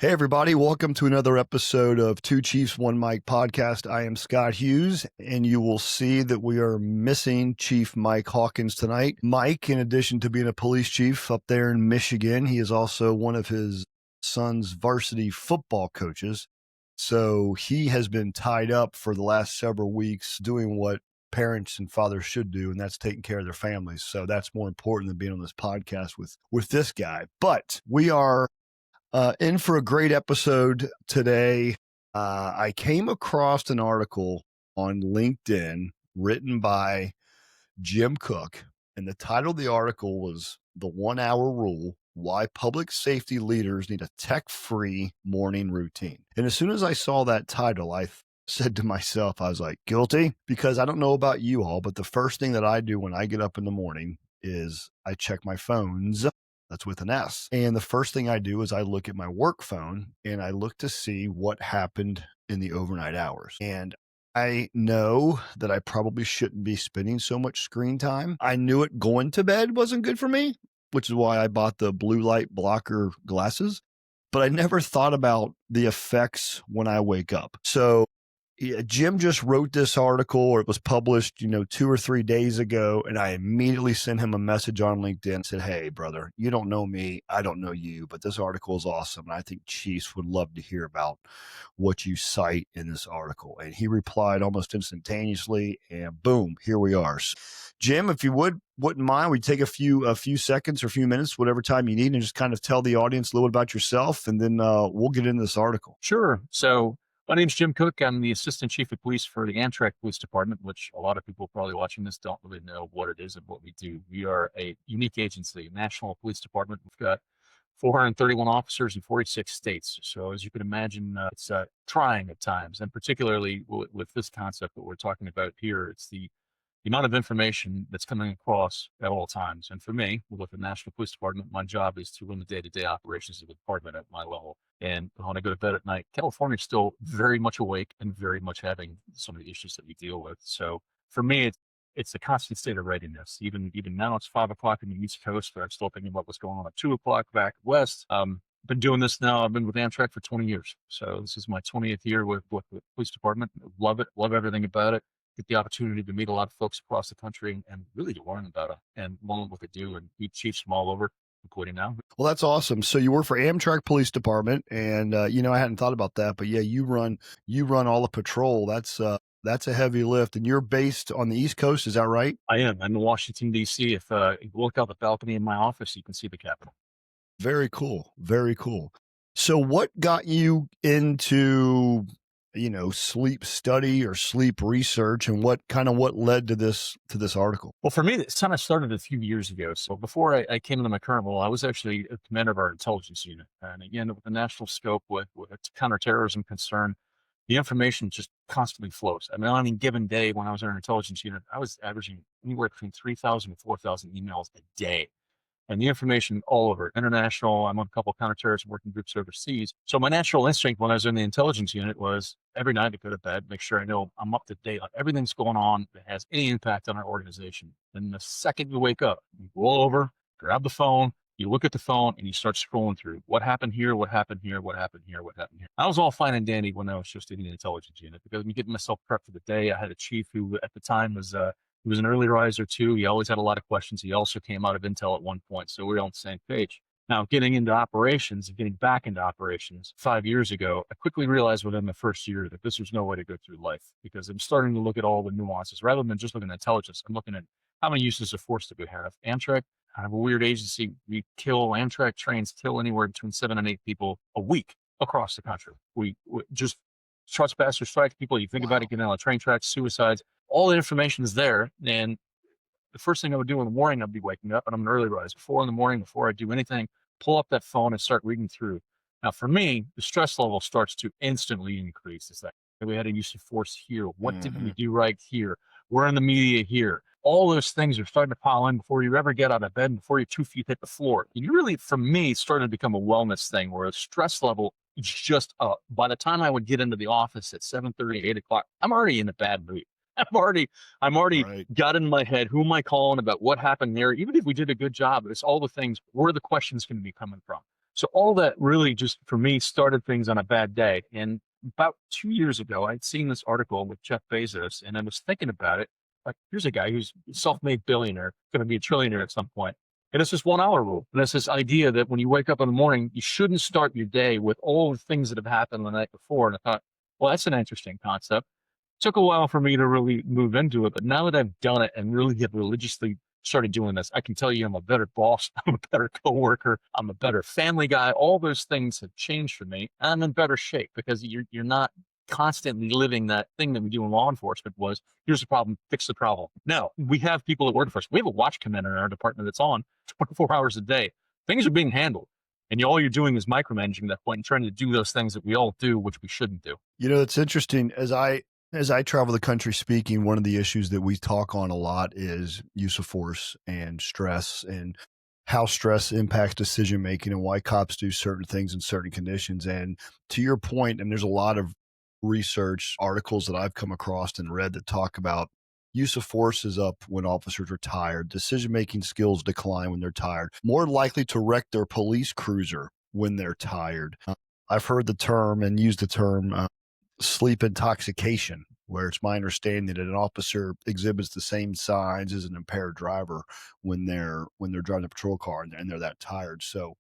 Hey, everybody. Welcome to another episode of Two Chiefs, One Mike podcast. I am Scott Hughes, and you will see that we are missing Chief Mike Hawkins tonight. Mike, in addition to being a police chief up there in Michigan, he is also one of his son's varsity football coaches. So he has been tied up for the last several weeks doing what parents and fathers should do, and that's taking care of their families. So that's more important than being on this podcast with this guy. But we are in for a great episode today. I came across an article on LinkedIn written by Jim Cook, and the title of the article was The 1 Hour Rule: Why Public Safety Leaders Need a Tech-Free Morning Routine. And as soon as I saw that title, I said to myself, I was like, guilty, because I don't know about you all, but the first thing that I do when I get up in the morning is I check my phones. That's with an S. And the first thing I do is I look at my work phone and I look to see what happened in the overnight hours. And I know that I probably shouldn't be spending so much screen time. I knew it going to bed wasn't good for me, which is why I bought the blue light blocker glasses. But I never thought about the effects when I wake up. So Jim just wrote this article, or it was published, 2 or 3 days ago. And I immediately sent him a message on LinkedIn and said, hey, brother, you don't know me. I don't know you, but this article is awesome. And I think Chiefs would love to hear about what you cite in this article. And he replied almost instantaneously, and boom, here we are. So, Jim, if you wouldn't mind, we take a few seconds or a few minutes, whatever time you need, and just kind of tell the audience a little bit about yourself, and then we'll get into this article. Sure. So my name's Jim Cook. I'm the Assistant Chief of Police for the Amtrak Police Department, which a lot of people probably watching this don't really know what it is and what we do. We are a unique agency, a national police department. We've got 431 officers in 46 states. So as you can imagine, it's trying at times, and particularly with this concept that we're talking about here, it's the amount of information that's coming across at all times. And for me, with the National Police Department, my job is to run the day-to-day operations of the department at my level. And when I go to bed at night, California's still very much awake and very much having some of the issues that we deal with. So for me, it's a constant state of readiness. Even now, it's 5 o'clock in the East Coast, but I'm still thinking about what's going on at 2 o'clock back west. Been doing this now. I've been with Amtrak for 20 years. So this is my 20th year with the police department. Love it. Love everything about it. Get the opportunity to meet a lot of folks across the country and really to learn about it and learn what they do and meet chiefs from all over, including now. Well, that's awesome. So you work for Amtrak Police Department, and I hadn't thought about that, but yeah, you run all the patrol. That's a heavy lift, and you're based on the East Coast. Is that right? I am. I'm in Washington, D.C. If you look out the balcony in my office, you can see the Capitol. Very cool. Very cool. So what got you into sleep study or sleep research, and what led to this article? Well, for me, this kind of started a few years ago. So before I came into my current role, I was actually a commander of our intelligence unit. And again, with the national scope, with counterterrorism concern, the information just constantly flows. I mean, on any given day when I was in our intelligence unit, I was averaging anywhere between 3,000 and 4,000 emails a day. And the information all over international. I'm on a couple of counterterrorism working groups overseas. So my natural instinct when I was in the intelligence unit was every night to go to bed, make sure I know I'm up to date on everything that's going on that has any impact on our organization. And the second you wake up, you roll over, grab the phone, you look at the phone, and you start scrolling through what happened here, what happened here, what happened here, what happened here. I was all fine and dandy when I was just in the intelligence unit because I'm getting myself prepped for the day. I had a chief who at the time was he was an early riser too. He always had a lot of questions. He also came out of Intel at one point. So we were on the same page. Now, getting into operations and getting back into operations 5 years ago, I quickly realized within the first year that this was no way to go through life because I'm starting to look at all the nuances rather than just looking at intelligence. I'm looking at how many uses of force do we have. Amtrak, kind of a weird agency. Amtrak trains kill anywhere between 7 and 8 people a week across the country. We just trespass or strike people. You think about it, getting on train tracks, suicides. All the information is there. And the first thing I would do in the morning, I'd be waking up and I'm an early riser. 4 in the morning, before I do anything, pull up that phone and start reading through. Now, for me, the stress level starts to instantly increase. It's like, we had a use of force here. What did we do right here? We're in the media here. All those things are starting to pile in before you ever get out of bed, before your 2 feet hit the floor. And you really, for me, started to become a wellness thing where the stress level is just up. By the time I would get into the office at 7:30, 8 o'clock, I'm already in a bad mood. I'm already Right. got in my head, who am I calling about what happened there? Even if we did a good job, it's all the things, where the questions going to be coming from. So all that really just for me started things on a bad day. And about 2 years ago, I'd seen this article with Jeff Bezos, and I was thinking about it. Like, here's a guy who's a self-made billionaire, going to be a trillionaire at some point. And it's this 1 hour rule. And it's this idea that when you wake up in the morning, you shouldn't start your day with all the things that have happened the night before. And I thought, well, that's an interesting concept. Took a while for me to really move into it, but now that I've done it and really have religiously started doing this, I can tell you I'm a better boss, I'm a better coworker, I'm a better family guy. All those things have changed for me. I'm in better shape because you're not constantly living that thing that we do in law enforcement was here's the problem, fix the problem. No, we have people that work for us. We have a watch commander in our department that's on 24 hours a day. Things are being handled. And all you're doing is micromanaging at that point and trying to do those things that we all do, which we shouldn't do. It's interesting. As I travel the country speaking, one of the issues that we talk on a lot is use of force and stress and how stress impacts decision making and why cops do certain things in certain conditions. And to your point, and there's a lot of research articles that I've come across and read that talk about use of force is up when officers are tired, decision making skills decline when they're tired, more likely to wreck their police cruiser when they're tired. I've heard the term and used the term sleep intoxication, where it's my understanding that an officer exhibits the same signs as an impaired driver when they're driving a patrol car and they're that tired. So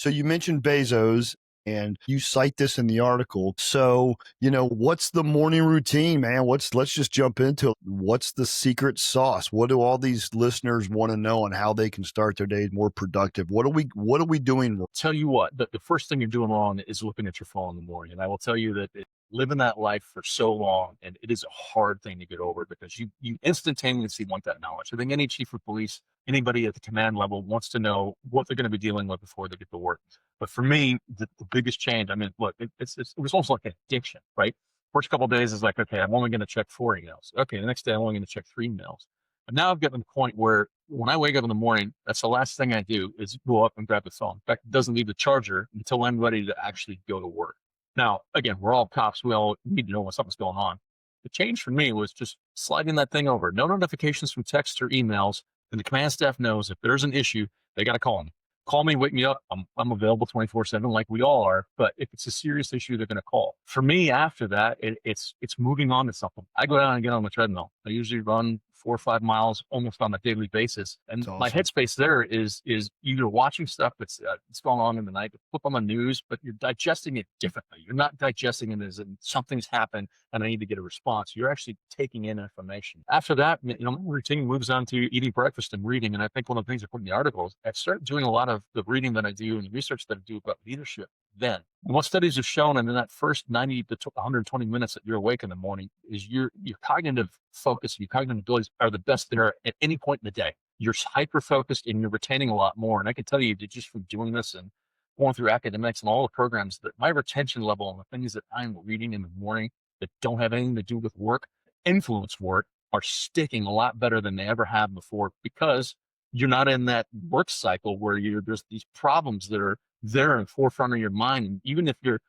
you mentioned Bezos and you cite this in the article. So, what's the morning routine, man? Let's just jump into it. What's the secret sauce? What do all these listeners want to know on how they can start their days more productive? What are we doing? Tell you what, the first thing you're doing wrong is looking at your phone in the morning. And I will tell you that living that life for so long, and it is a hard thing to get over because you instantaneously want that knowledge. I think any chief of police, anybody at the command level wants to know what they're going to be dealing with before they get to work. But for me, the biggest change, I mean, look, it was almost like an addiction, right? First couple of days is like, okay, I'm only going to check 4 emails. Okay, the next day I'm only going to check 3 emails. But now I've gotten to the point where when I wake up in the morning, that's the last thing I do is go up and grab the phone. In fact, it doesn't leave the charger until I'm ready to actually go to work. Now, again, we're all cops. We all need to know when something's going on. The change for me was just sliding that thing over. No notifications from text or emails. And the command staff knows if there's an issue, they got to call me. Call me, wake me up. I'm available 24/7 like we all are. But if it's a serious issue, they're going to call. For me, after that, it's moving on to something. I go down and get on the treadmill. I usually run 4 or 5 miles almost on a daily basis. And That's my awesome. headspace there is either watching stuff that's going on in the night, flip on the news, but you're digesting it differently. You're not digesting it as in something's happened and I need to get a response. You're actually taking in information. After that, my routine moves on to eating breakfast and reading. And I think one of the things I put in the articles, I've started doing a lot of the reading that I do and the research that I do about leadership then. And what studies have shown in that first 90 to 120 minutes that you're awake in the morning is your cognitive focus, your cognitive abilities are the best there at any point in the day. You're hyper focused and you're retaining a lot more. And I can tell you that just from doing this and going through academics and all the programs, that my retention level and the things that I'm reading in the morning that don't have anything to do with work, influence work, are sticking a lot better than they ever have before because you're not in that work cycle where there's these problems that are there in the forefront of your mind. And even if you're,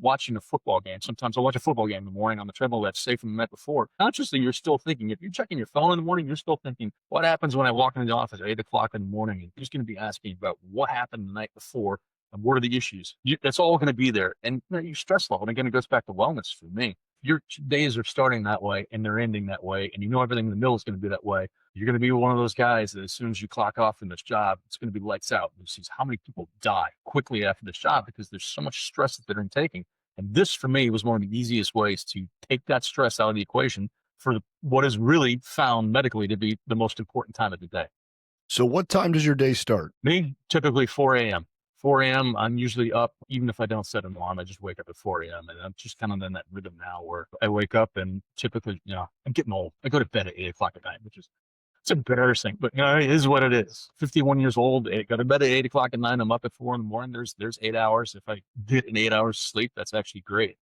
watching a football game, sometimes I watch a football game in the morning on the treadmill that's safe from the night before. Consciously, you're still thinking, if you're checking your phone in the morning, you're still thinking, what happens when I walk into the office at 8 o'clock in the morning? And you're just going to be asking about what happened the night before and what are the issues. That's all going to be there. And your stress level, and again, it goes back to wellness for me. Your days are starting that way and they're ending that way. And everything in the middle is going to be that way. You're going to be one of those guys that as soon as you clock off from this job, it's going to be lights out. You see how many people die quickly after this job because there's so much stress that they're taking. And this, for me, was one of the easiest ways to take that stress out of the equation for what is really found medically to be the most important time of the day. So what time does your day start? Me, typically 4 a.m. 4 a.m., I'm usually up, even if I don't set an alarm, I just wake up at 4 a.m. And I'm just kind of in that rhythm now where I wake up and typically, I'm getting old. I go to bed at 8 o'clock at night, which is, it's embarrassing, but it is what it is. 51 years old, I go to bed at 8 o'clock at night. I'm up at 4 in the morning. There's 8 hours. If I get an 8 hours sleep, that's actually great.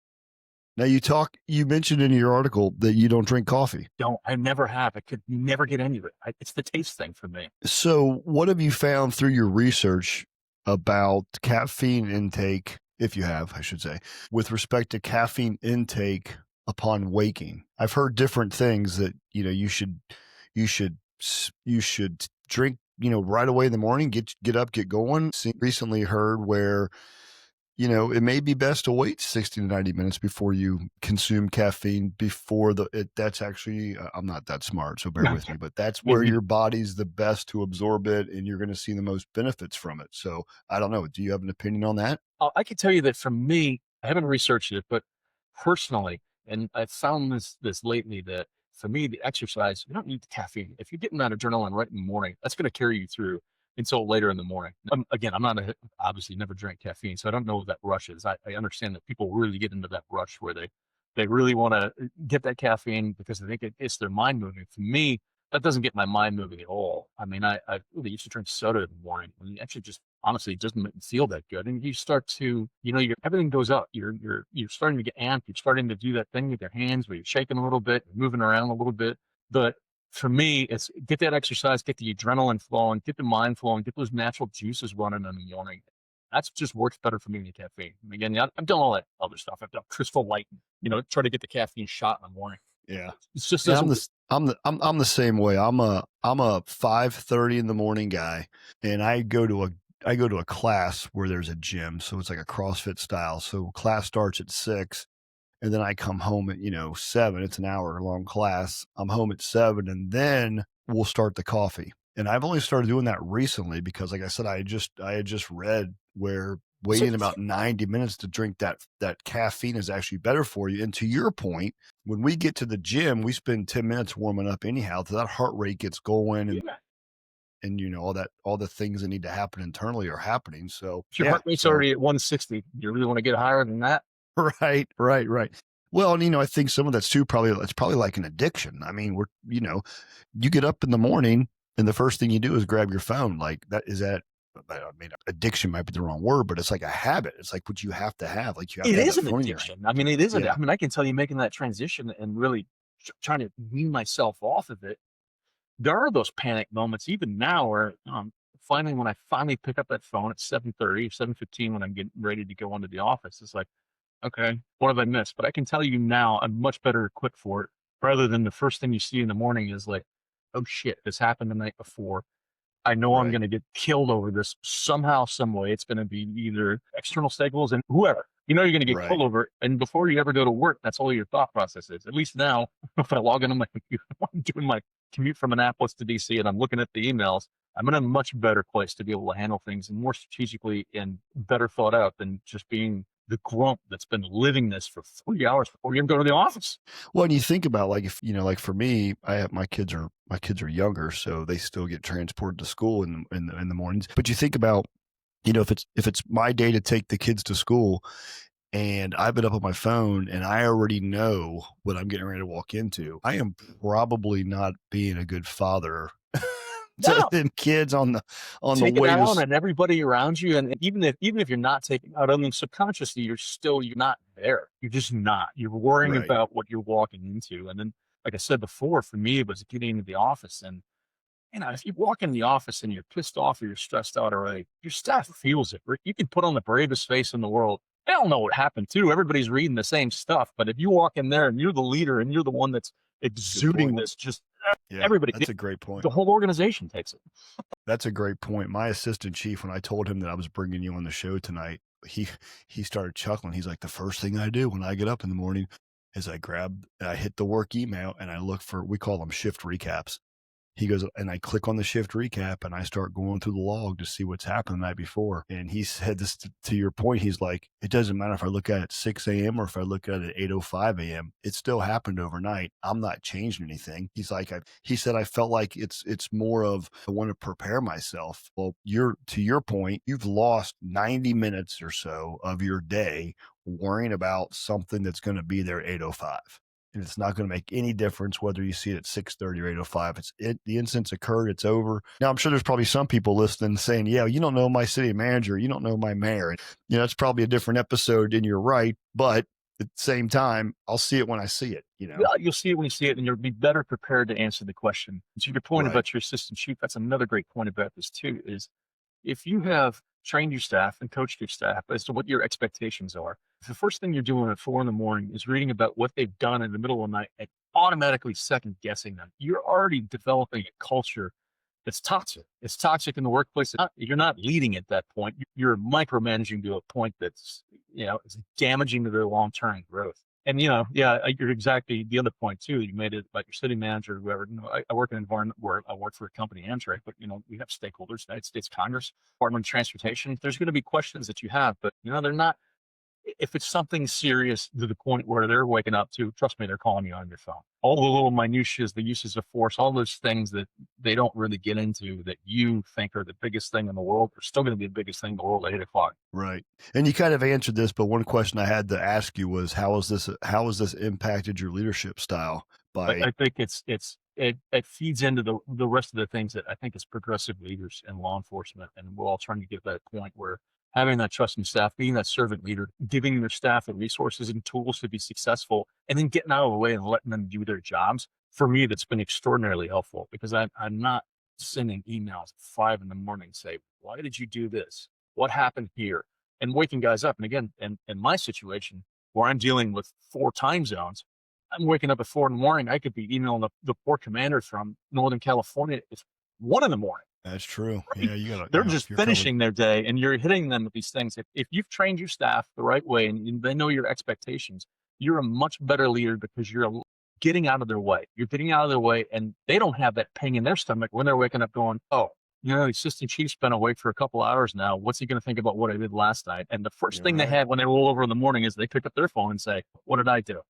Now you mentioned in your article that you don't drink coffee. I never have. I could never get into it. It's the taste thing for me. So what have you found through your research about caffeine intake, if you have, I should say, with respect to caffeine intake upon waking? I've heard different things that, you should drink right away in the morning, get up, get going. Recently heard where, it may be best to wait 60 to 90 minutes before you consume caffeine before that's actually, I'm not that smart, so bear with me, but that's Yeah, where your body's the best to absorb it and you're going to see the most benefits from it. So I don't know. Do you have an opinion on that? I can tell you that for me, I haven't researched it, but personally, and I've found this lately, that for me, the exercise, you don't need the caffeine. If you're getting that adrenaline right in the morning, that's going to carry you through until later in the morning. Again, I'm not obviously never drank caffeine, so I don't know what that rush is. I understand that people really get into that rush where they really want to get that caffeine because they think it's their mind moving. For me, that doesn't get my mind moving at all. I mean, I really used to drink soda in the morning, and it actually just honestly it doesn't make me feel that good. And you start to, everything goes up. You're starting to get amped. You're starting to do that thing with your hands where you're shaking a little bit, moving around a little bit. But for me, it's get that exercise, get the adrenaline flowing, get the mind flowing, get those natural juices running in the morning. That's just works better for me than caffeine. And again, yeah, I've done all that other stuff. I've done Crystal Light, try to get the caffeine shot in the morning. Yeah. It's just Yeah, doesn't work. I'm the same way. I'm a 5:30 in the morning guy, and I go to a class where there's a gym, so it's like a CrossFit style. So class starts at 6, and then I come home at 7. It's an hour long class. I'm home at 7, and then we'll start the coffee. And I've only started doing that recently because, like I said, I had just read where So waiting about 90 minutes to drink that caffeine is actually better for you. And to your point, when we get to the gym, we spend 10 minutes warming up anyhow. So that heart rate gets going, and yeah, all the things that need to happen internally are happening. So if your yeah, heart rate's so already at 160, you really want to get higher than that. right. Well, and I think some of that's too it's probably like an addiction. I mean, you get up in the morning and the first thing you do is grab your phone. Like I mean, addiction might be the wrong word, but it's like a habit. It's like what you have to have. Like you have It to have is that an phone in your addiction. I mean, it is. Yeah. I mean, I can tell you making that transition and really trying to wean myself off of it. There are those panic moments even now where finally, when I finally pick up that phone at 7:30, 7:15, when I'm getting ready to go into the office, it's like, okay, what have I missed? But I can tell you now, I'm much better equipped for it rather than the first thing you see in the morning is like, oh shit, this happened the night before. I know I'm Right. going to get killed over this somehow, some way. It's going to be either external stakeholders and whoever. You're going to get Right. killed over it. And before you ever go to work, that's all your thought process is. At least now, if I log into my computer, I'm doing my commute from Annapolis to DC and I'm looking at the emails, I'm in a much better place to be able to handle things and more strategically and better thought out than just being the grump that's been living this for 3 hours before you even go to the office. Well, and you think about like if like for me, I have my kids are younger, so they still get transported to school in the mornings. But you think about if it's my day to take the kids to school and I've been up on my phone and I already know what I'm getting ready to walk into, I am probably not being a good father to No, them kids on the take it way to out on everybody around you. And even if you're not taking it out on them subconsciously, you're not there. You're just not. You're worrying right, about what you're walking into. And then, like I said before, for me, it was getting into the office. And if you walk in the office and you're pissed off or you're stressed out already, your staff feels it. Right? You can put on the bravest face in the world. They don't know what happened too. Everybody's reading the same stuff. But if you walk in there and you're the leader and you're the one that's good exuding point. this, just Yeah, everybody, that's a great point. the whole organization takes it. That's a great point. My assistant chief, when I told him that I was bringing you on the show tonight, he started chuckling. He's like, the first thing I do when I get up in the morning is I hit the work email and I look for, we call them shift recaps. He goes, and I click on the shift recap and I start going through the log to see what's happened the night before. And he said this to your point. He's like, it doesn't matter if I look at it at 6 a.m. or if I look at it at 8:05 a.m. It still happened overnight. I'm not changing anything. He's like, he said, I felt like it's more of, I want to prepare myself. Well, to your point, you've lost 90 minutes or so of your day worrying about something that's going to be there 8:05. And it's not going to make any difference whether you see it at 6:30 or 8:05. The incident's occurred. It's over. Now, I'm sure there's probably some people listening saying, yeah, you don't know my city manager. You don't know my mayor. And, it's probably a different episode and you're right. But at the same time, I'll see it when I see it. Yeah, you'll see it when you see it, and you'll be better prepared to answer the question. To your point Right. about your assistant chief, that's another great point about this too, is if you have trained your staff and coached your staff as to what your expectations are, if the first thing you're doing at 4 in the morning is reading about what they've done in the middle of the night and automatically second guessing them, you're already developing a culture It's toxic. It's toxic in the workplace. You're not leading at that point. You're micromanaging to a point that's, it's damaging to their long-term growth. And, you're exactly the other point too. You made it about your city manager or whoever. I work in an environment where I work for a company, Amtrak, but, we have stakeholders, United States Congress, Department of Transportation. There's going to be questions that you have, but, they're not, if it's something serious to the point where they're waking up to, trust me, they're calling you on your phone. All the little minutiae, the uses of force, all those things that they don't really get into that you think are the biggest thing in the world are still going to be the biggest thing in the world at 8 o'clock. Right. And you kind of answered this, but one question I had to ask you was, how has this impacted your leadership style? I think it feeds into the rest of the things that I think is progressive leaders and law enforcement. And we're all trying to get to that point where having that trust in staff, being that servant leader, giving their staff the resources and tools to be successful, and then getting out of the way and letting them do their jobs. For me, that's been extraordinarily helpful because I'm not sending emails at 5 a.m. say, why did you do this? What happened here? And waking guys up. And again, in my situation where I'm dealing with 4 time zones, I'm waking up at 4 a.m. I could be emailing the poor commander from Northern California. It's 1 a.m. That's true. Right? Yeah, They're just finishing their day, and you're hitting them with these things. If you've trained your staff the right way and they know your expectations, you're a much better leader because you're getting out of their way. You're getting out of their way, and they don't have that ping in their stomach when they're waking up going, oh, the assistant chief's been awake for a couple hours now. What's he going to think about what I did last night? And the first thing they had when they roll over in the morning is they pick up their phone and say, what did I do?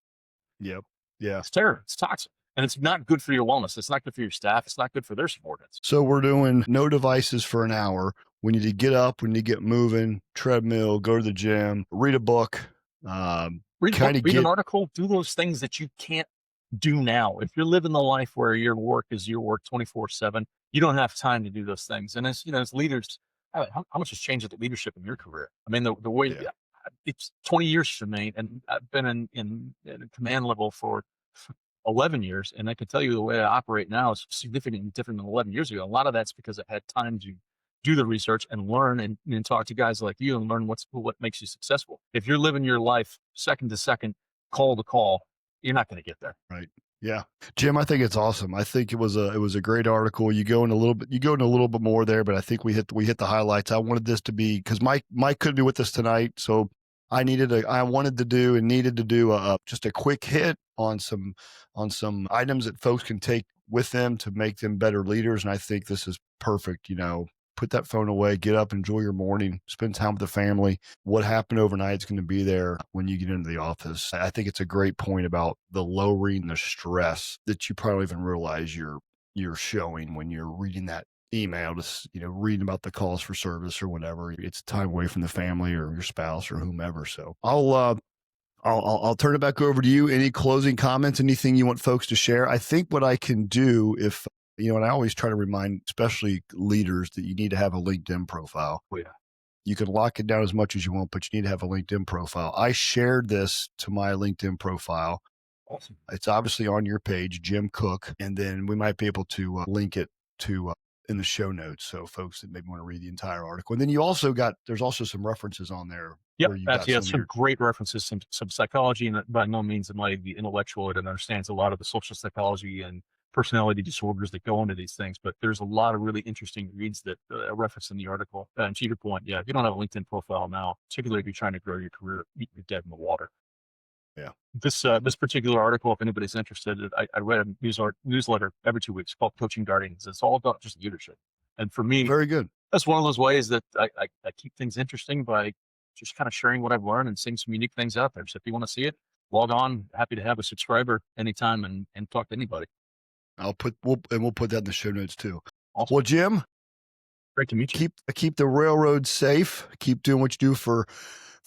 Yep. Yeah. It's terrible. It's toxic. And it's not good for your wellness. It's not good for your staff. It's not good for their subordinates. So we're doing no devices for an hour. We need to get up. We need to get moving, treadmill, go to the gym, read a book. Read an article, do those things that you can't do now. If you're living the life where your work is your work 24/7, you don't have time to do those things. And as leaders, how much has changed the leadership in your career? I mean, the way it's 20 years for me, and I've been in a command level for 11 years. And I can tell you the way I operate now is significantly different than 11 years ago. A lot of that's because I had time to do the research and learn and talk to guys like you and learn what makes you successful. If you're living your life second to second, call to call, you're not going to get there. Right. Yeah. Jim, I think it's awesome. I think it was a great article. You go in a little bit more there, but I think we hit the highlights. I wanted this to be, because Mike couldn't be with us tonight. So I needed to do just a quick hit on some items that folks can take with them to make them better leaders. And I think this is perfect. Put that phone away, get up, enjoy your morning, spend time with the family. What happened overnight is going to be there when you get into the office. I think it's a great point about the lowering the stress that you probably even realize you're showing when you're reading that email, just reading about the calls for service or whatever. It's time away from the family or your spouse or whomever. So I'll turn it back over to you. Any closing comments, anything you want folks to share? I think what I can do, if and I always try to remind, especially leaders, that you need to have a LinkedIn profile. Oh, yeah. You can lock it down as much as you want, but you need to have a LinkedIn profile. I shared this to my LinkedIn profile. Awesome. It's obviously on your page, Jim Cook, and then we might be able to link it to in the show notes, so folks that maybe want to read the entire article. And then there's also some references on there. Yep, some great references, some psychology, and by no means am I the intellectual that understands a lot of the social psychology and personality disorders that go into these things, but there's a lot of really interesting reads that reference in the article. And to your point, if you don't have a LinkedIn profile now, particularly if you're trying to grow your career, you're dead in the water. Yeah. This particular article, if anybody's interested, I read a newsletter every 2 weeks called Coaching Guardians. It's all about just leadership. And for me, very good. That's one of those ways that I keep things interesting by just kind of sharing what I've learned and seeing some unique things out there. So if you want to see it, log on. Happy to have a subscriber anytime and talk to anybody. We'll put that in the show notes too. Awesome. Well, Jim, great to meet you. Keep the railroad safe. Keep doing what you do for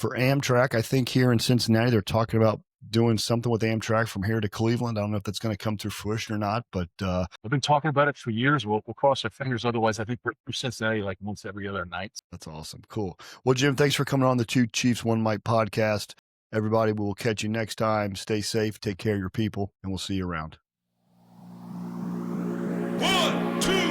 Amtrak. I think here in Cincinnati, they're talking about doing something with Amtrak from here to Cleveland. I don't know if that's going to come to fruition or not, but we've been talking about it for years. We'll cross our fingers. Otherwise, I think we're Cincinnati like once every other night. That's awesome. Cool. Well, Jim, thanks for coming on the Two Chiefs, One Mic podcast. Everybody, we will catch you next time. Stay safe, take care of your people, and we'll see you around. 1, 2